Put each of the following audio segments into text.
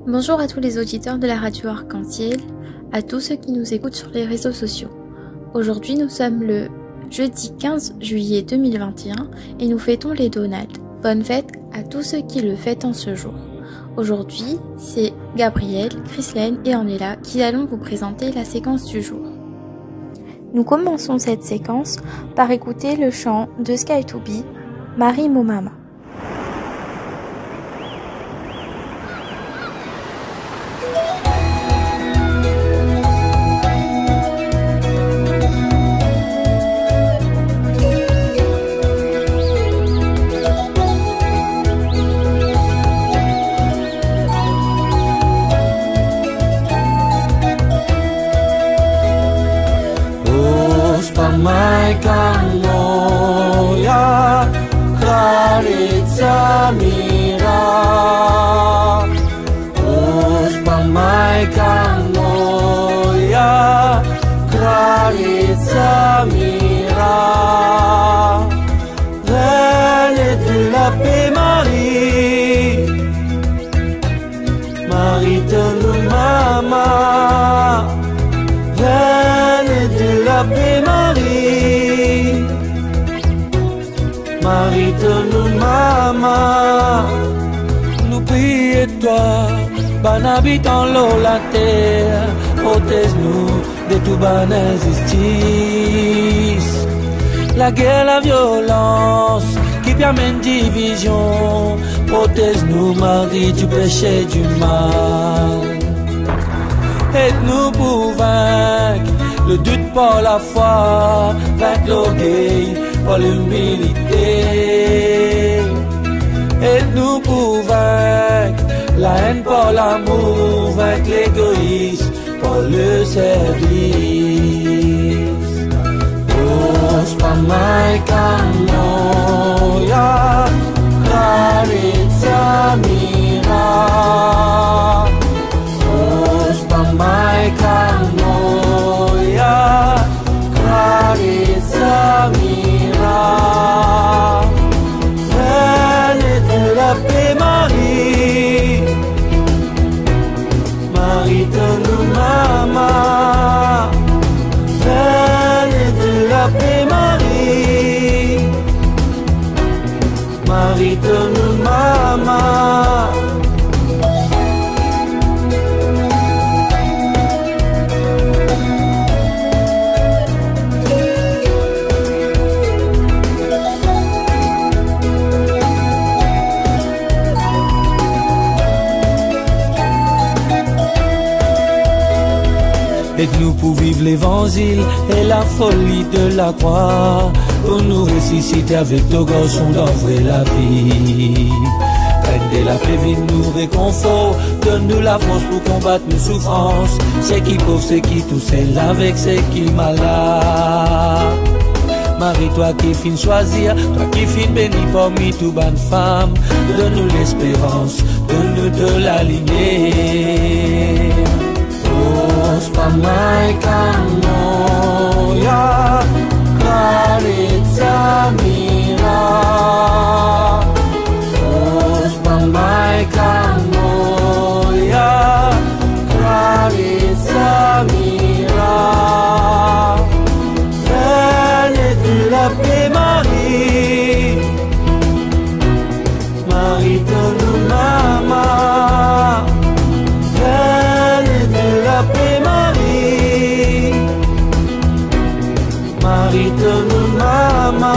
Bonjour à tous les auditeurs de la radio Arc-en-Ciel, à tous ceux qui nous écoutent sur les réseaux sociaux. Aujourd'hui, nous sommes le jeudi 15 juillet 2021 et nous fêtons les Donald. Bonne fête à tous ceux qui le fêtent en ce jour. Aujourd'hui, c'est Gabriel, Chrislaine et Ornella qui allons vous présenter la séquence du jour. Nous commençons cette séquence par écouter le chant de Sky2B, Marie Mo Mama. Mai Kanoya Karitsa Mira Mai Kanoya Karitsa Mira Reine de la paix Marie Marie de nous Mama Reine de la paix Marie Marie de nous Mama nous prions toi ban habitant l'eau la terre protège-nous de tout ban injustice la guerre la violence qui permet division protège-nous Marie du péché et du mal aide-nous pour vaincre le doute par la foi, vaincre l'orgueil par l'humilité. Aide-nous pour vaincre la haine par l'amour, vaincre l'égoïsme par le service. Ospa mai kanoya, karitsa mira. Ospa mai kanoya, karitsa mira. Reine de la paix Marie, Marie de nous Mama. Reine de la paix Marie, Marie de nous Mama. Aide-nous pour vivre l'évangile et la folie de la croix, pour nous ressusciter avec ton garçon d'envoyer la vie. Reine de la paix, viens nous réconfort, donne-nous la force pour combattre nos souffrances. C'est qui pauvre, c'est qui tout seul avec, c'est qui malade. Marie, toi qui fin choisir, toi qui fin béni parmi toutes bonnes femmes, donne-nous l'espérance, donne-nous de l'aligner. Ospa mai kanoya, karitsa mira. Ospa mai kanoya, karitsa mira. Reine de la paix Marie, Marie de nous Mama. Marie de nous Mama.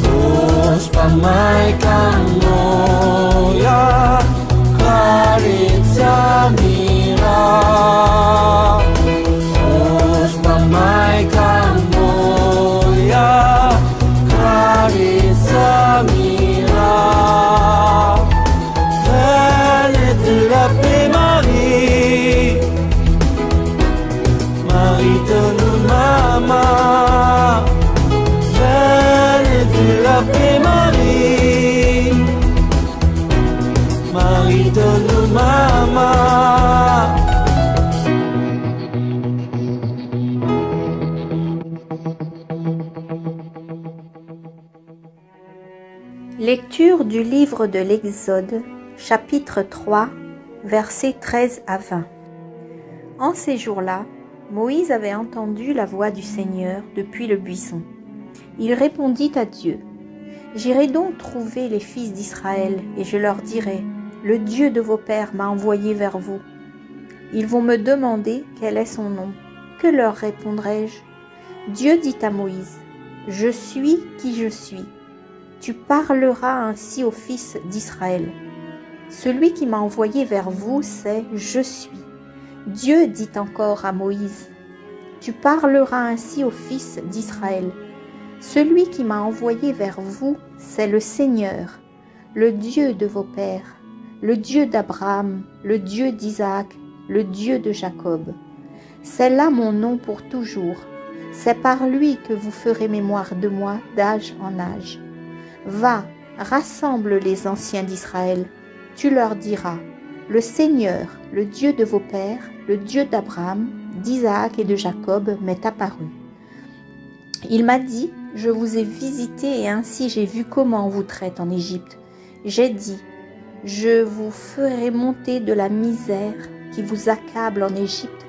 Ospa mai kanoya, karitsa mira. Ospa mai kanoya, karitsa mira. Reine de la paix Marie, Marie de nous Mama. Reine de la paix Marie, Marie de nous Mama. Lecture du livre de l'Exode, Chapitre 3, versets 13 à 20. En ces jours-là, Moïse avait entendu la voix du Seigneur depuis le buisson. Il répondit à Dieu, « J'irai donc trouver les fils d'Israël et je leur dirai, « Le Dieu de vos pères m'a envoyé vers vous. » Ils vont me demander quel est son nom. Que leur répondrai-je? Dieu dit à Moïse, « Je suis qui je suis. Tu parleras ainsi aux fils d'Israël. Celui qui m'a envoyé vers vous, c'est « Je suis ». Dieu dit encore à Moïse, « Tu parleras ainsi aux fils d'Israël. Celui qui m'a envoyé vers vous, c'est le Seigneur, le Dieu de vos pères, le Dieu d'Abraham, le Dieu d'Isaac, le Dieu de Jacob. C'est là mon nom pour toujours. C'est par lui que vous ferez mémoire de moi d'âge en âge. Va, rassemble les anciens d'Israël. Tu leur diras, le Seigneur, le Dieu de vos pères, le Dieu d'Abraham, d'Isaac et de Jacob m'est apparu. Il m'a dit, je vous ai visité et ainsi j'ai vu comment on vous traite en Égypte. J'ai dit, je vous ferai monter de la misère qui vous accable en Égypte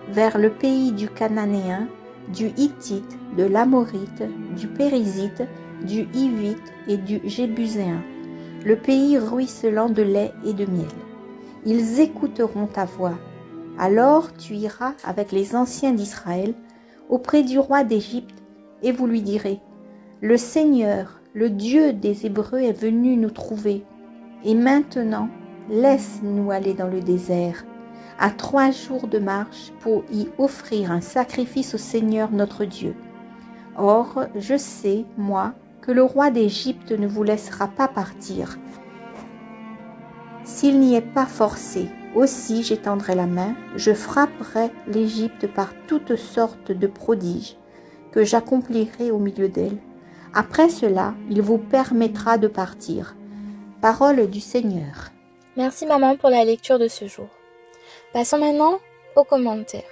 vers le pays du Cananéen, du Hittite, de l'Amorite, du Périzite, du Hivite et du Jébuséen, le pays ruisselant de lait et de miel. Ils écouteront ta voix. Alors tu iras avec les anciens d'Israël auprès du roi d'Égypte et vous lui direz, le Seigneur, le Dieu des Hébreux est venu nous trouver. Et maintenant, laisse-nous aller dans le désert, à 3 jours de marche pour y offrir un sacrifice au Seigneur notre Dieu. Or, je sais, moi, que le roi d'Égypte ne vous laissera pas partir, s'il n'y est pas forcé. Aussi j'étendrai la main, je frapperai l'Égypte par toutes sortes de prodiges, que j'accomplirai au milieu d'elle. Après cela, il vous permettra de partir. Parole du Seigneur. Merci maman pour la lecture de ce jour. Passons maintenant aux commentaires.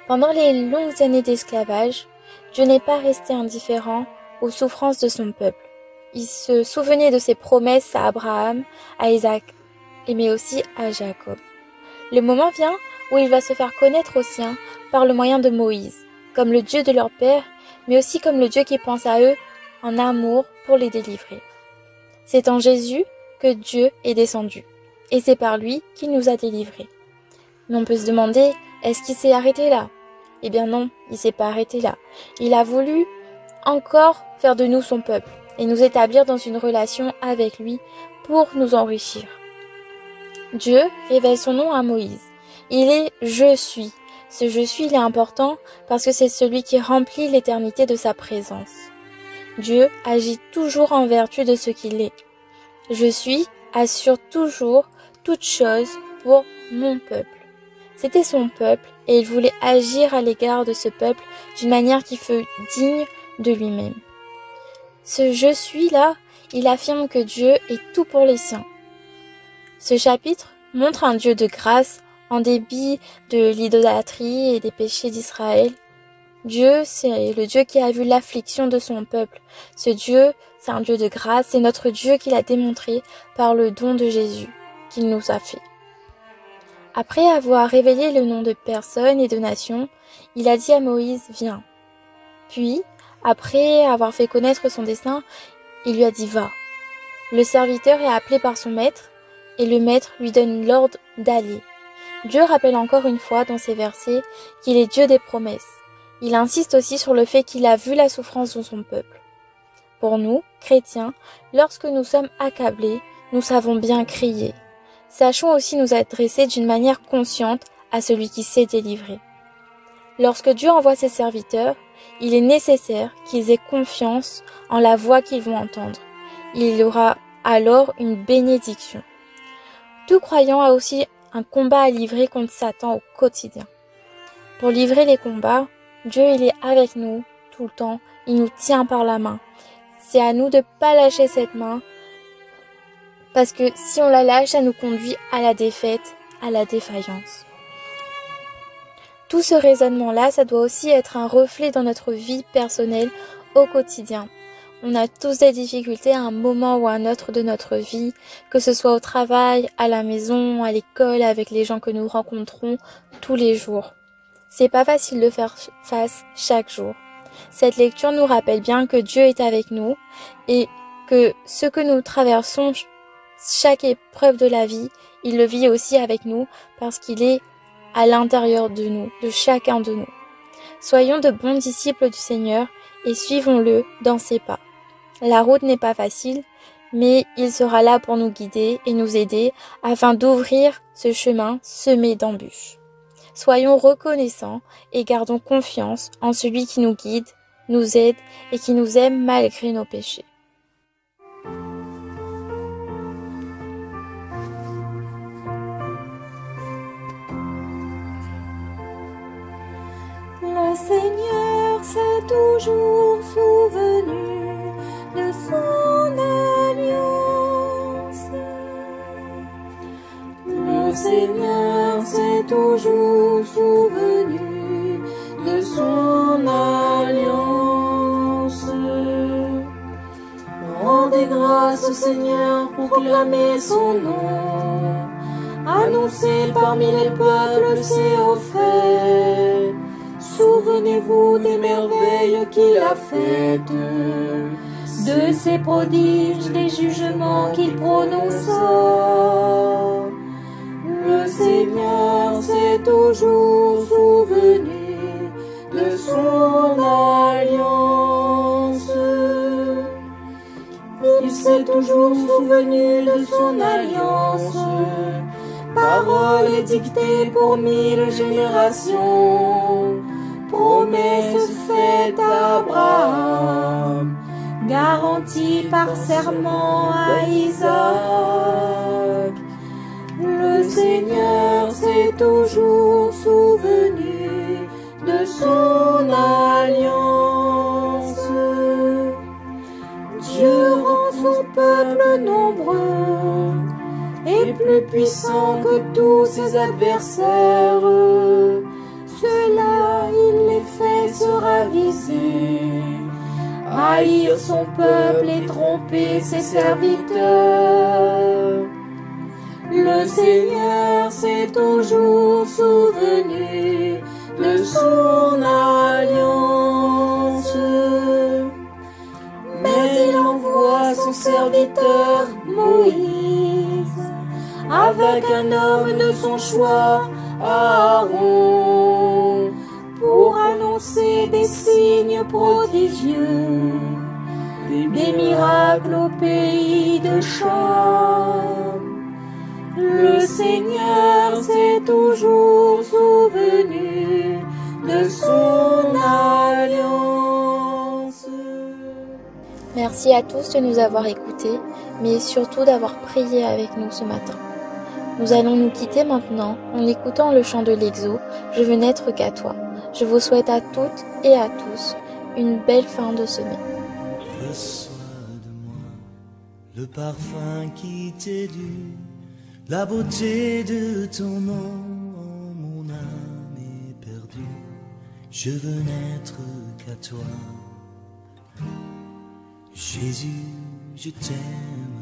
Pendant les longues années d'esclavage, Dieu n'est pas resté indifférent aux souffrances de son peuple. Il se souvenait de ses promesses à Abraham, à Isaac, mais aussi à Jacob. Le moment vient où il va se faire connaître aux siens par le moyen de Moïse, comme le Dieu de leur père, mais aussi comme le Dieu qui pense à eux en amour pour les délivrer. C'est en Jésus que Dieu est descendu, et c'est par lui qu'il nous a délivrés. Mais on peut se demander, est-ce qu'il s'est arrêté là? Eh bien non, il s'est pas arrêté là. Il a voulu encore faire de nous son peuple, et nous établir dans une relation avec lui pour nous enrichir. Dieu révèle son nom à Moïse. Il est « Je suis ». Ce « Je suis » il est important parce que c'est celui qui remplit l'éternité de sa présence. Dieu agit toujours en vertu de ce qu'il est. « Je suis » assure toujours toute chose pour mon peuple. C'était son peuple et il voulait agir à l'égard de ce peuple d'une manière qui fut digne de lui-même. Ce « Je suis » là, il affirme que Dieu est tout pour les siens. Ce chapitre montre un Dieu de grâce en dépit de l'idolâtrie et des péchés d'Israël. Dieu, c'est le Dieu qui a vu l'affliction de son peuple. Ce Dieu, c'est un Dieu de grâce, c'est notre Dieu qui l'a démontré par le don de Jésus qu'il nous a fait. Après avoir révélé le nom de personnes et de nations, il a dit à Moïse, « Viens ». Puis, après avoir fait connaître son dessein, il lui a dit « Va ». Le serviteur est appelé par son maître, et le maître lui donne l'ordre d'aller. Dieu rappelle encore une fois dans ces versets qu'il est Dieu des promesses. Il insiste aussi sur le fait qu'il a vu la souffrance de son peuple. Pour nous, chrétiens, lorsque nous sommes accablés, nous savons bien crier. Sachons aussi nous adresser d'une manière consciente à celui qui sait délivrer. Lorsque Dieu envoie ses serviteurs, il est nécessaire qu'ils aient confiance en la voix qu'ils vont entendre. Il y aura alors une bénédiction. Tout croyant a aussi un combat à livrer contre Satan au quotidien. Pour livrer les combats, Dieu il est avec nous tout le temps, il nous tient par la main. C'est à nous de ne pas lâcher cette main, parce que si on la lâche, ça nous conduit à la défaite, à la défaillance. Tout ce raisonnement-là, ça doit aussi être un reflet dans notre vie personnelle au quotidien. On a tous des difficultés à un moment ou à un autre de notre vie, que ce soit au travail, à la maison, à l'école, avec les gens que nous rencontrons tous les jours. C'est pas facile de faire face chaque jour. Cette lecture nous rappelle bien que Dieu est avec nous et que ce que nous traversons, chaque épreuve de la vie, il le vit aussi avec nous parce qu'il est à l'intérieur de nous, de chacun de nous. Soyons de bons disciples du Seigneur et suivons-le dans ses pas. La route n'est pas facile, mais il sera là pour nous guider et nous aider afin d'ouvrir ce chemin semé d'embûches. Soyons reconnaissants et gardons confiance en celui qui nous guide, nous aide et qui nous aime malgré nos péchés. Le Seigneur s'est toujours souvenu de son alliance. Le Seigneur s'est toujours souvenu de son alliance. Rendez grâce au Seigneur, proclamez son nom. Annoncez parmi les peuples ses hauts faits. Souvenez-vous des merveilles qu'il a faites, de ses prodiges, des jugements qu'il prononça. Le Seigneur s'est toujours souvenu de son alliance. Il s'est toujours souvenu de son alliance. Parole édictée pour 1000 générations. Promesse faite à Abraham, garantie par serment à Isaac. Le Seigneur s'est toujours souvenu de son alliance. Dieu rend son peuple nombreux et plus puissant que tous ses adversaires. Cela, il les fait se raviser, haïr son peuple et tromper ses serviteurs. Le Seigneur s'est toujours souvenu de son alliance. Mais il envoie son serviteur Moïse, avec un homme de son choix, Aaron, pour annoncer des signes prodigieux, des miracles au pays de Cham. Le Seigneur s'est toujours souvenu de son alliance. Merci à tous de nous avoir écoutés, mais surtout d'avoir prié avec nous ce matin. Nous allons nous quitter maintenant en écoutant le chant de l'Exo « Je veux n'être qu'à toi ». Je vous souhaite à toutes et à tous une belle fin de semaine. Reçois de moi le parfum qui t'est dû, la beauté de ton nom, mon âme est perdue. Je veux n'être qu'à toi. Jésus, je t'aime.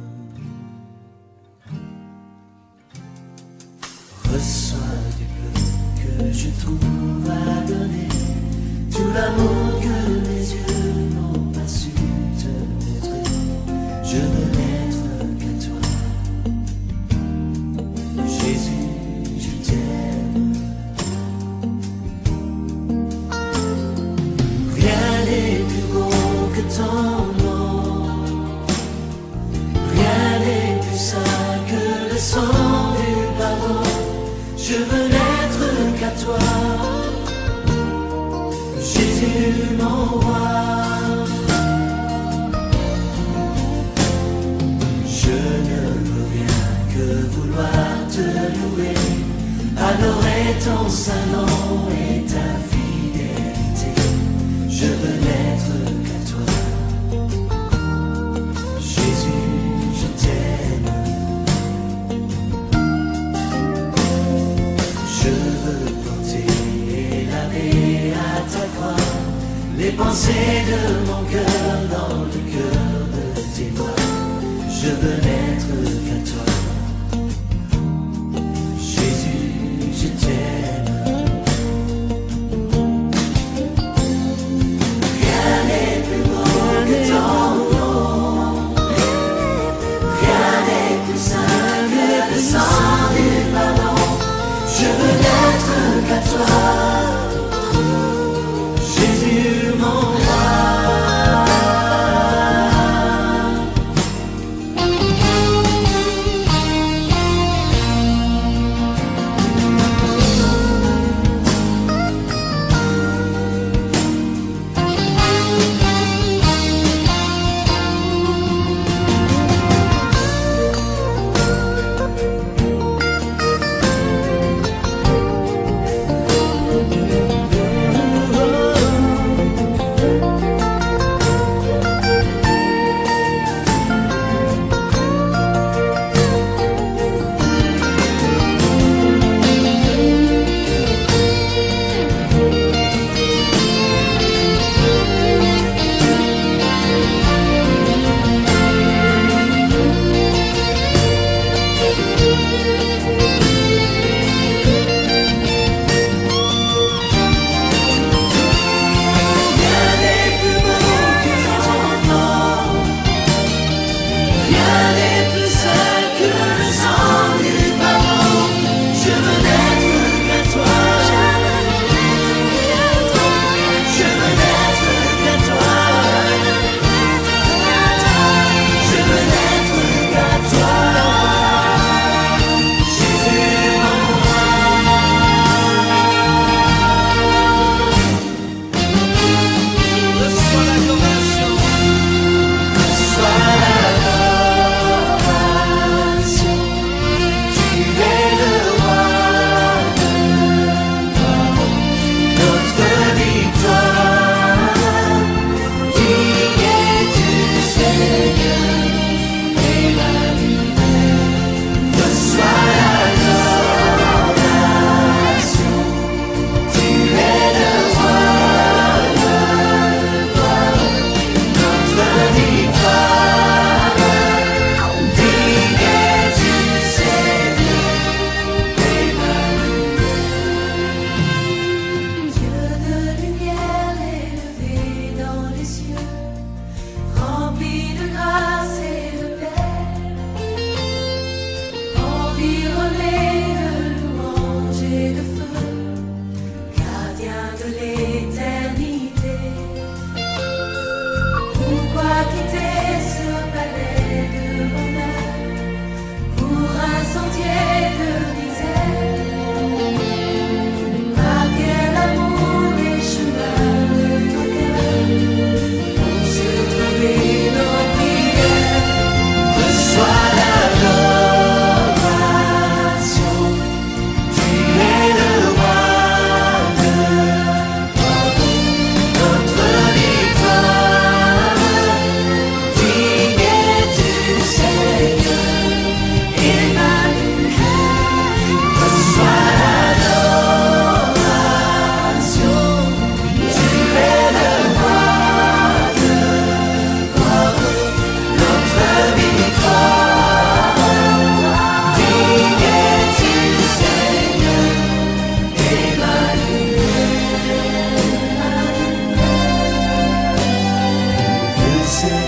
Reçois du peu que je trouve à donner, tout l'amour que mes yeux n'ont pas su te montrer. Je veux n'être qu'à toi. Jésus, je t'aime. Rien n'est plus beau que ton nom, rien n'est plus saint que le sang du pardon. Je veux n'être qu'à toi, Jésus mon roi. Je ne veux rien que vouloir te louer, adorer ton saint nom et ta fidélité. Je veux n'être qu'à toi, Jésus, je t'aime. Je veux porter et laver à ta croix les pensées de mon cœur dans le cœur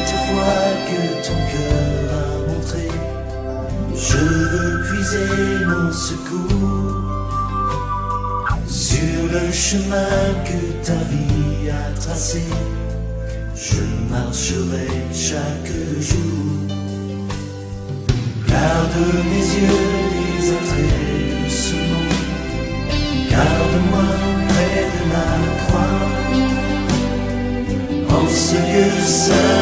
cette foi que ton cœur a montrée, je veux puiser mon secours sur le chemin que ta vie a tracé. Je marcherai chaque jour. Garde mes yeux des attraits de ce monde, garde-moi près de la croix, en ce lieu saint.